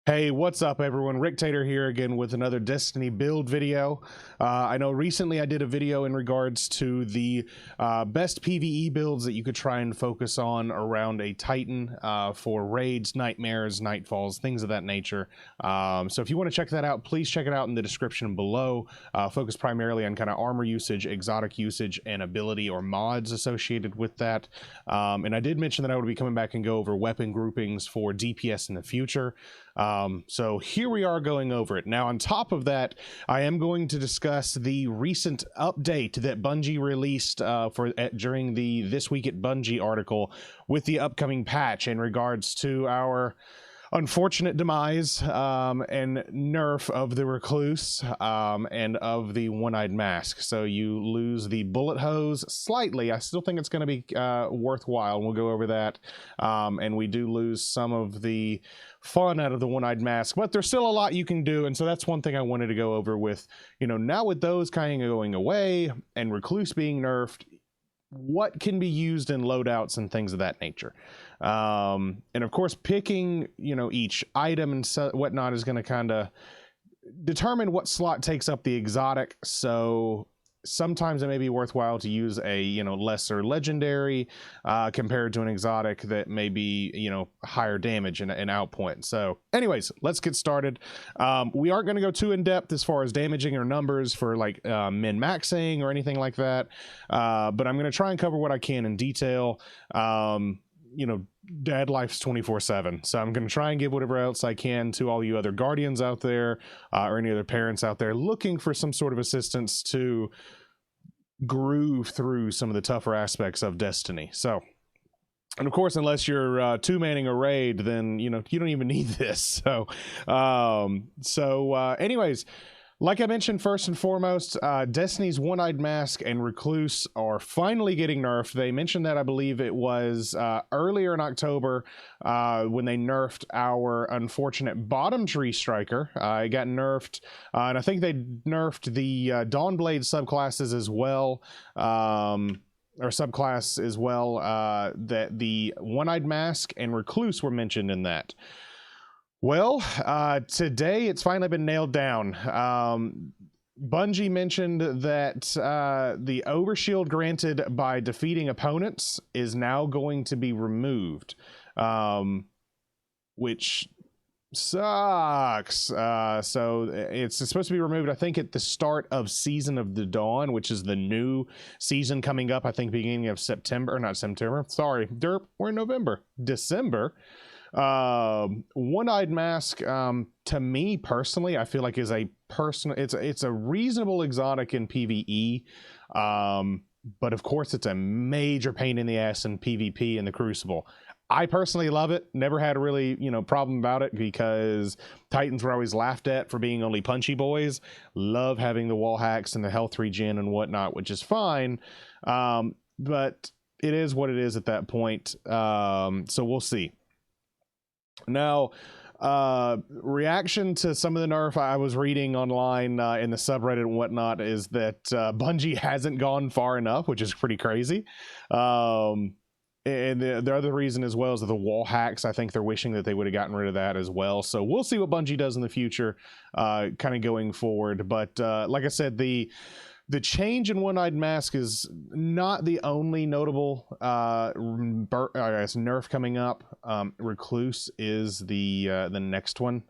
Hey, what's up everyone? Rictator here again with another Destiny build video. I know recently I did a video in regards to the best PvE builds that you could try and focus on around a Titan for raids, nightmares, nightfalls, things of that nature. So if you want to check that out, please check it out in the description below. Focus primarily on kind of armor usage, exotic usage, and ability or mods associated with that. And I did mention that I would be coming back and go over weapon groupings for DPS in the future. So here we are going over it. Now, on top of that, I am going to discuss the recent update that Bungie released during the This Week at Bungie article with the upcoming patch in regards to our unfortunate demise and nerf of the Recluse and of the One-Eyed Mask. So you lose the bullet hose slightly. I still think it's going to be worthwhile, and we'll go over that. And we do lose some of the fun out of the One-Eyed Mask, but there's still a lot you can do, and so that's one thing I wanted to go over with, now with those kind of going away and Recluse being nerfed, what can be used in loadouts and things of that nature. And of course, picking, each item and whatnot is going to kind of determine what slot takes up the exotic. So sometimes it may be worthwhile to use a, lesser legendary compared to an exotic that may be, higher damage and outpoint. So anyways, let's get started. We aren't going to go too in depth as far as damaging or numbers for like min-maxing or anything like that. But I'm going to try and cover what I can in detail. Dad life's 24/7, so I'm going to try and give whatever else I can to all you other guardians out there or any other parents out there looking for some sort of assistance to groove through some of the tougher aspects of Destiny. So, and of course, unless you're two-manning a raid, then you don't even need this. So anyways, like I mentioned, first and foremost, Destiny's One-Eyed Mask and Recluse are finally getting nerfed. They mentioned that, I believe it was earlier in October when they nerfed our unfortunate bottom tree striker. It got nerfed, and I think they nerfed the Dawnblade subclasses as well. Or subclass as well, that the One-Eyed Mask and Recluse were mentioned in that. Well, today it's finally been nailed down. Bungie mentioned that the overshield granted by defeating opponents is now going to be removed, which sucks. So it's supposed to be removed, I think, at the start of Season of the Dawn, which is the new season coming up, I think, beginning of September. Not September, sorry, derp, we're in November. December. One-Eyed Mask, to me personally, I feel like is a it's a reasonable exotic in PvE, but of course it's a major pain in the ass in PvP in the Crucible. I personally love it. Never had a really, problem about it because Titans were always laughed at for being only punchy boys. Love having the wall hacks and the health regen and whatnot, which is fine. But it is what it is at that point. So we'll see. Now, reaction to some of the nerf I was reading online in the subreddit and whatnot is that Bungie hasn't gone far enough, which is pretty crazy. And the other reason as well is that the wall hacks, I think they're wishing that they would have gotten rid of that as well. So we'll see what Bungie does in the future, kind of going forward. But like I said, the change in One-Eyed Mask is not the only notable nerf coming up. Recluse is the next one.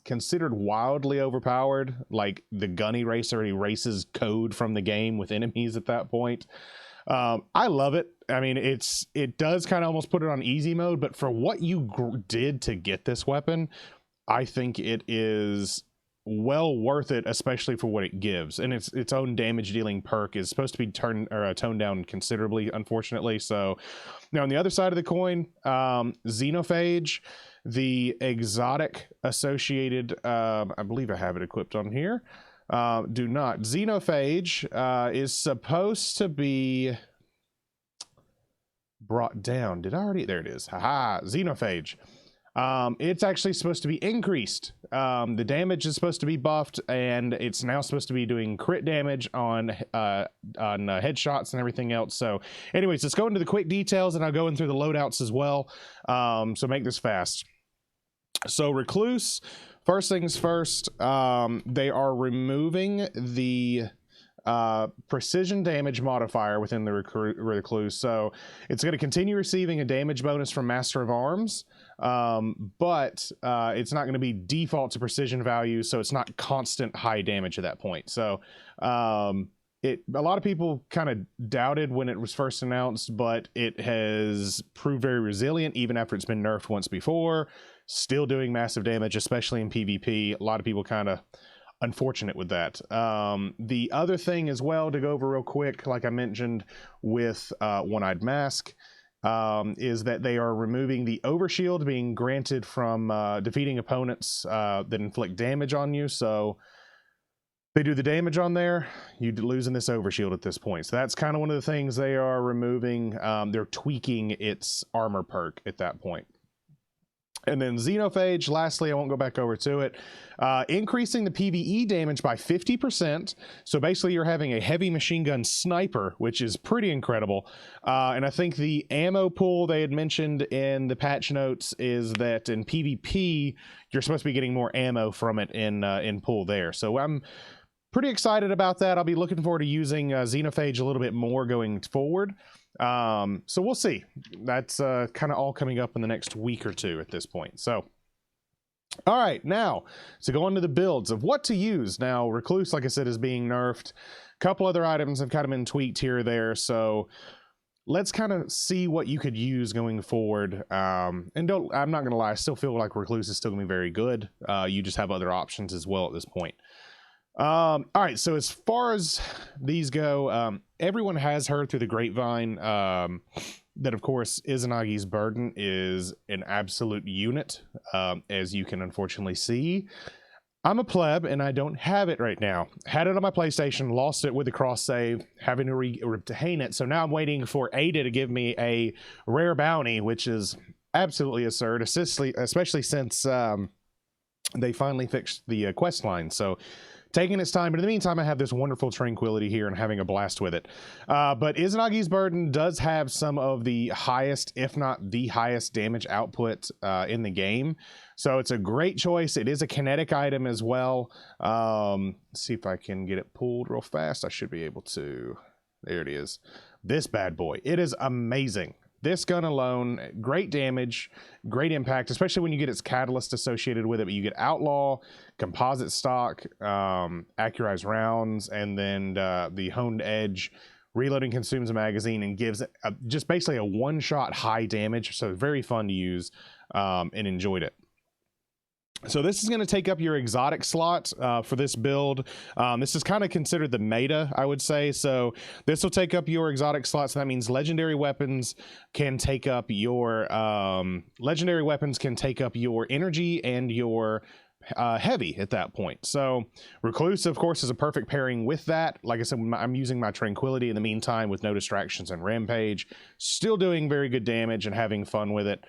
Considered wildly overpowered, like the gunny race already erases code from the game with enemies at that point. I love it. I mean, it does kind of almost put it on easy mode, but for what you did to get this weapon, I think it is well worth it, especially for what it gives. And its own damage dealing perk is supposed to be toned down considerably, unfortunately. So now on the other side of the coin, Xenophage, the exotic associated, I believe I have it equipped on here. Do not. Xenophage is supposed to be brought down. Did I already? There it is. Haha, Xenophage. It's actually supposed to be increased. The damage is supposed to be buffed, and it's now supposed to be doing crit damage on headshots and everything else. So anyways, let's go into the quick details, and I'll go in through the loadouts as well. So make this fast. So Recluse, first things first, they are removing the precision damage modifier within the Recluse. So it's going to continue receiving a damage bonus from Master of Arms, but it's not going to be default to precision value, so it's not constant high damage at that point. So a lot of people kind of doubted when it was first announced, but it has proved very resilient even after it's been nerfed once before. Still doing massive damage, especially in PvP. A lot of people kind of unfortunate with that. The other thing as well to go over real quick, like I mentioned with One-Eyed Mask, is that they are removing the overshield being granted from defeating opponents that inflict damage on you. So they do the damage on there, you losing this overshield at this point. So that's kind of one of the things they are removing. They're tweaking its armor perk at that point. And then Xenophage, lastly, I won't go back over to it, increasing the PvE damage by 50%. So basically you're having a heavy machine gun sniper, which is pretty incredible. And I think the ammo pool they had mentioned in the patch notes is that in PvP, you're supposed to be getting more ammo from it in pool there. So I'm pretty excited about that. I'll be looking forward to using Xenophage a little bit more going forward. So we'll see. That's kind of all coming up in the next week or two at this point. So all right, now to go into the builds of what to use. Now Recluse, like I said, is being nerfed. A couple other items have kind of been tweaked here or there, so let's kind of see what you could use going forward. And I'm not gonna lie, I still feel like Recluse is still gonna be very good. You just have other options as well at this point. All right, so as far as these go, everyone has heard through the grapevine that, of course, Izanagi's Burden is an absolute unit, as you can unfortunately see. I'm a pleb, and I don't have it right now. Had it on my PlayStation, lost it with the cross-save, having to retain it, so now I'm waiting for Ada to give me a rare bounty, which is absolutely absurd, especially since they finally fixed the quest line. So taking its time, but in the meantime, I have this wonderful tranquility here and having a blast with it. But Izanagi's Burden does have some of the highest, if not the highest, damage output in the game. So it's a great choice. It is a kinetic item as well. Let's see if I can get it pulled real fast. I should be able to. There it is. This bad boy. It is amazing. This gun alone, great damage, great impact, especially when you get its catalyst associated with it. But you get Outlaw, Composite Stock, Accurized Rounds, and then the Honed Edge. Reloading consumes a magazine and gives just basically a one-shot high damage. So very fun to use, and enjoyed it. So this is going to take up your exotic slot for this build. This is kind of considered the meta, I would say. So this will take up your exotic slots. So that means legendary weapons can take up your energy and your heavy at that point. So Recluse, of course, is a perfect pairing with that. Like I said, I'm using my Tranquility in the meantime with no distractions and Rampage. Still doing very good damage and having fun with it.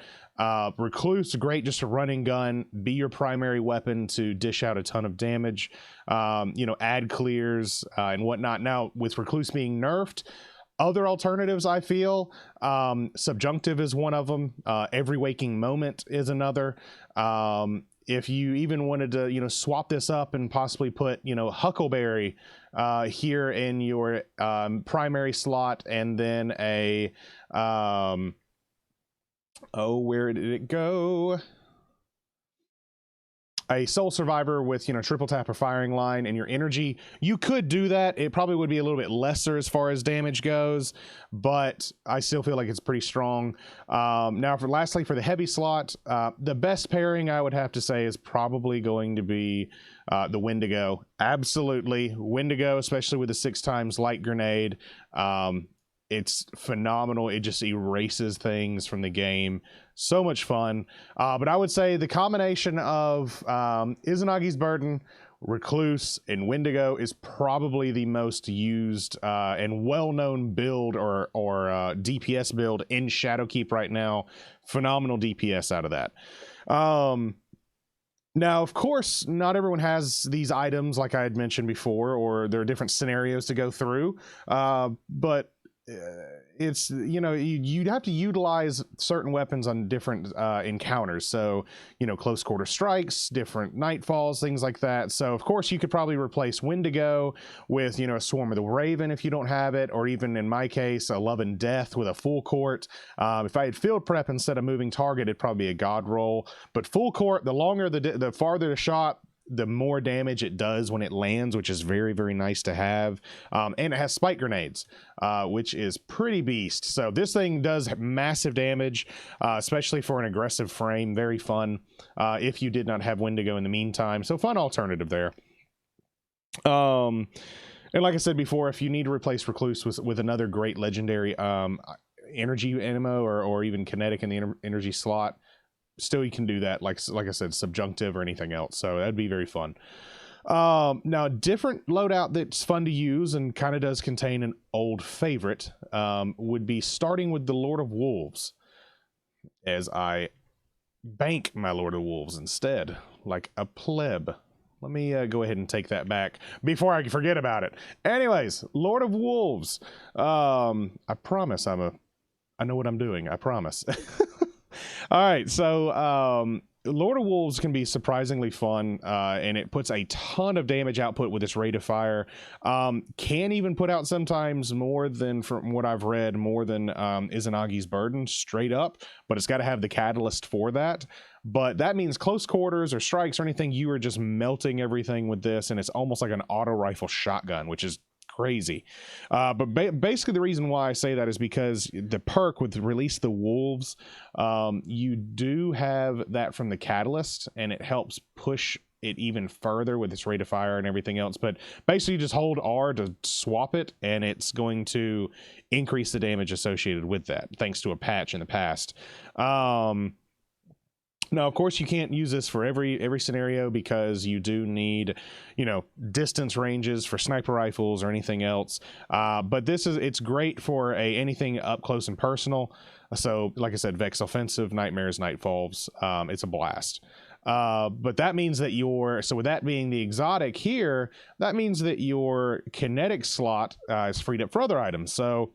Recluse, great just a running gun, be your primary weapon to dish out a ton of damage, add clears and whatnot. Now, with Recluse being nerfed, other alternatives, I feel, Subjunctive is one of them. Every Waking Moment is another. If you even wanted to, swap this up and possibly put, Huckleberry here in your primary slot, and then a where did it go? A Soul Survivor with, triple tap or firing line and your energy. You could do that. It probably would be a little bit lesser as far as damage goes, but I still feel like it's pretty strong. Now, lastly, for the heavy slot, the best pairing I would have to say is probably going to be the Wendigo. Absolutely. Wendigo, especially with the 6x light grenade. It's phenomenal. It just erases things from the game. So much fun. But I would say the combination of Izanagi's Burden, Recluse, and Wendigo is probably the most used and well-known build or DPS build in Shadowkeep right now. Phenomenal DPS out of that. Now, of course, not everyone has these items like I had mentioned before, or there are different scenarios to go through. But it's, you know, you'd have to utilize certain weapons on different encounters. So, you know, close quarter strikes, different nightfalls, things like that. So of course you could probably replace Wendigo with, you know, a Swarm of the Raven if you don't have it, or even in my case, a Love and Death with a full court. If I had field prep instead of moving target, it'd probably be a God roll. But full court, the longer the farther the shot, the more damage it does when it lands, which is very, very nice to have. And it has spike grenades, which is pretty beast. So this thing does massive damage, especially for an aggressive frame. Very fun if you did not have Wendigo in the meantime. So fun alternative there. And like I said before, if you need to replace Recluse with another great legendary energy ammo or even kinetic in the energy slot, still you can do that, like I said, subjunctive or anything else. So that'd be very fun. Now, a different loadout that's fun to use and kind of does contain an old favorite would be starting with the Lord of Wolves, as I bank my Lord of Wolves instead, like a pleb. Let me go ahead and take that back before I forget about it. Anyways, Lord of Wolves. I promise I know what I'm doing. I promise. All right, so Lord of Wolves can be surprisingly fun, and it puts a ton of damage output with its rate of fire. Can even put out sometimes more than, from what I've read, more than Izanagi's Burden, straight up, but it's got to have the catalyst for that. But that means close quarters or strikes or anything, you are just melting everything with this, and it's almost like an auto rifle shotgun, which is crazy. But basically the reason why I say that is because the perk with Release the Wolves, you do have that from the catalyst, and it helps push it even further with its rate of fire and everything else. But basically you just hold R to swap it, and it's going to increase the damage associated with that, thanks to a patch in the past. Now, of course, you can't use this for every scenario, because you do need, you know, distance ranges for sniper rifles or anything else. But it's great for anything up close and personal. So, like I said, Vex Offensive, Nightmares, Nightfalls, it's a blast. But that means that so with that being the exotic here, that means that your kinetic slot is freed up for other items. So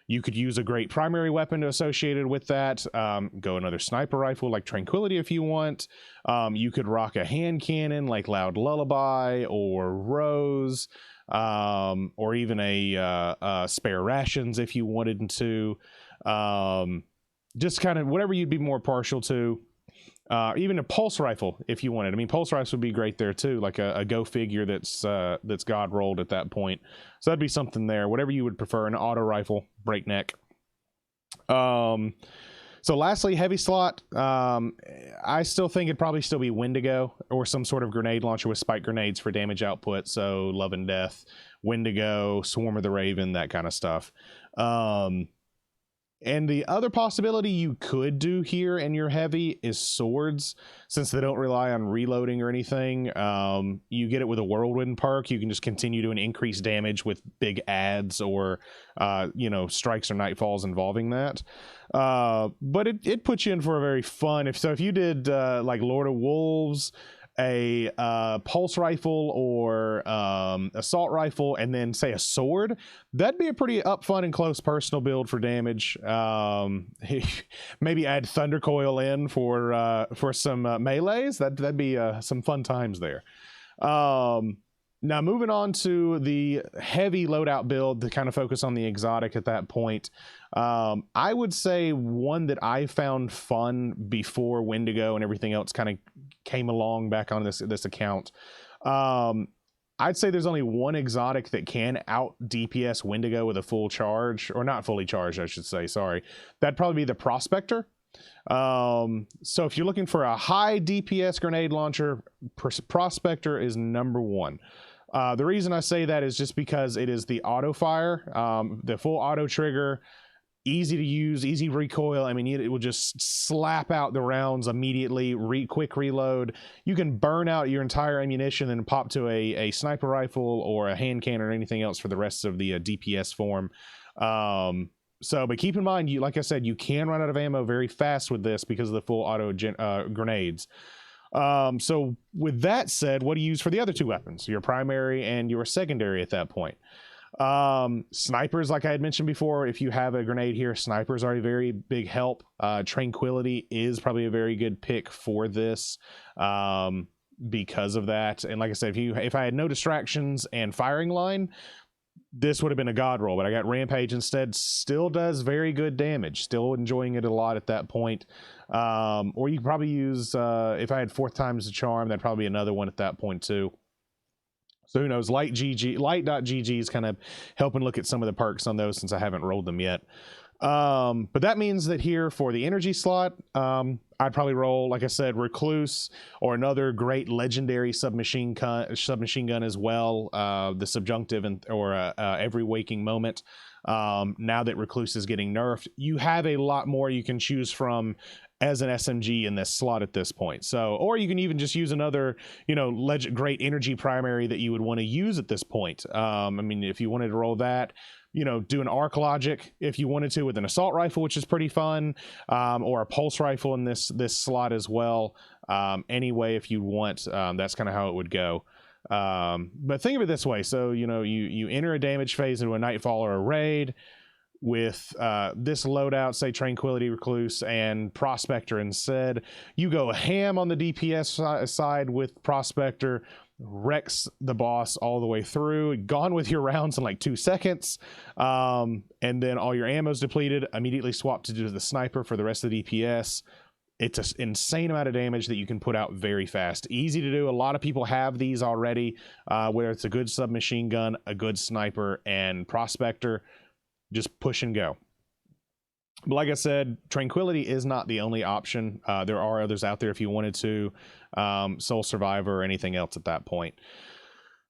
you could use a great primary weapon associated with that. Go another sniper rifle like Tranquility if you want. You could rock a hand cannon like Loud Lullaby or Rose, or even a spare rations if you wanted to. Just kind of whatever you'd be more partial to. Even a pulse rifle if you wanted. I mean, pulse rifles would be great there too, like a go figure that's god rolled at that point. So that'd be something there. Whatever you would prefer, an auto rifle, breakneck. So lastly, heavy slot. I still think it'd probably still be Wendigo or some sort of grenade launcher with spike grenades for damage output. So Love and Death, Wendigo, Swarm of the Raven, that kind of stuff. And the other possibility you could do here in your heavy is swords, since they don't rely on reloading or anything. You get it with a whirlwind perk. You can just continue doing increased damage with big adds or, you know, strikes or nightfalls involving that. But it puts you in for a very fun. If you did like Lord of Wolves, a pulse rifle or assault rifle, and then say a sword, that'd be a pretty up fun and close personal build for damage. Maybe add Thunder Coil in for some melees. That'd be some fun times there. Now moving on to the heavy loadout build to kind of focus on the exotic at that point. I would say one that I found fun before Wendigo and everything else kind of came along back on this account. I'd say there's only one exotic that can out DPS Wendigo with a full charge, or not fully charged, I should say, sorry. That'd probably be the Prospector. So if you're looking for a high DPS grenade launcher, Prospector is number one. The reason I say that is just because it is the auto fire, the full auto trigger, easy to use, easy recoil. I mean, it will just slap out the rounds immediately, quick reload. You can burn out your entire ammunition and pop to a sniper rifle or a hand cannon or anything else for the rest of the DPS form. But keep in mind, like I said, you can run out of ammo very fast with this because of the full auto grenades. So with that said, what do you use for the other two weapons, your primary and your secondary at that point? Snipers, like I had mentioned before, if you have a grenade here, snipers are a very big help. Tranquility is probably a very good pick for this because of that. And like I said, if I had no distractions and firing line, this would have been a god roll, but I got Rampage instead. Still does very good damage. Still enjoying it a lot at that point. Or you could probably use, if I had 4th times the charm, that'd probably be another one at that point too. So who knows? Light.gg is kind of helping look at some of the perks on those since I haven't rolled them yet. But that means that here for the energy slot, I'd probably roll, like I said, Recluse or another great legendary submachine gun as well. The Subjunctive or Every Waking Moment. Now that Recluse is getting nerfed, you have a lot more you can choose from as an SMG in this slot at this point. So, or you can even just use another, you know, great energy primary that you would want to use at this point. I mean, if you wanted to roll that, you know, do an arc logic if you wanted to with an assault rifle, which is pretty fun, or a pulse rifle in this slot as well. Anyway, if you want, that's kind of how it would go. But think of it this way. So, you know, you enter a damage phase into a Nightfall or a raid with this loadout, say Tranquility, Recluse, and Prospector instead. You go ham on the DPS side with Prospector, wrecks the boss all the way through, gone with your rounds in like 2 seconds, and then all your ammo's depleted, immediately swap to do the sniper for the rest of the DPS. It's an insane amount of damage that you can put out very fast. Easy to do. A lot of people have these already, whether it's a good submachine gun, a good sniper, and Prospector. Just push and go. But like I said, Tranquility is not the only option. There are others out there if you wanted to. Soul Survivor or anything else at that point.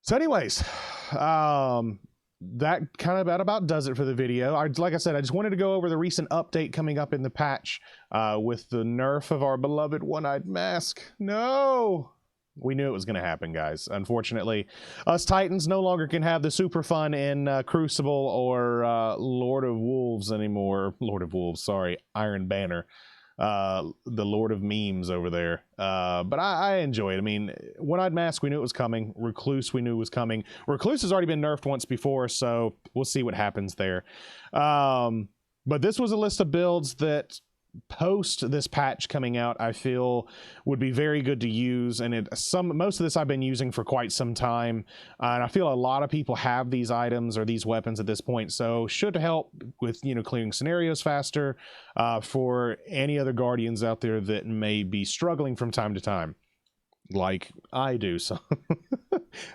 So anyways, that kind of about does it for the video. Like I said, I just wanted to go over the recent update coming up in the patch with the nerf of our beloved One-Eyed Mask. No! We knew it was going to happen, guys. Unfortunately, us Titans no longer can have the super fun in Crucible or Lord of Wolves anymore. Lord of Wolves, sorry. Iron Banner. The Lord of Memes over there. But I enjoy it. I mean, One-Eyed Mask, we knew it was coming. Recluse, we knew was coming. Recluse has already been nerfed once before, so we'll see what happens there. But this was a list of builds that post this patch coming out I feel would be very good to use, and most of this I've been using for quite some time, and I feel a lot of people have these items or these weapons at this point, so should help with, you know, clearing scenarios faster for any other Guardians out there that may be struggling from time to time like I do. So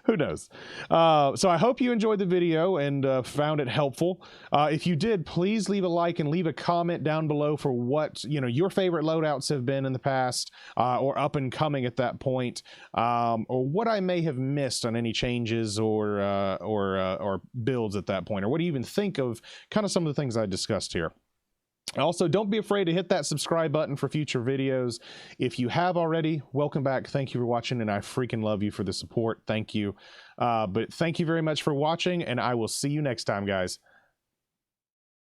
who knows? So I hope you enjoyed the video and found it helpful. If you did, please leave a like and leave a comment down below for what, you know, your favorite loadouts have been in the past or up and coming at that point, or what I may have missed on any changes or builds at that point, or what do you even think of kind of some of the things I discussed here. Also, don't be afraid to hit that subscribe button for future videos. If you have already, welcome back. Thank you for watching, and I freaking love you for the support. Thank you. But thank you very much for watching, and I will see you next time, guys.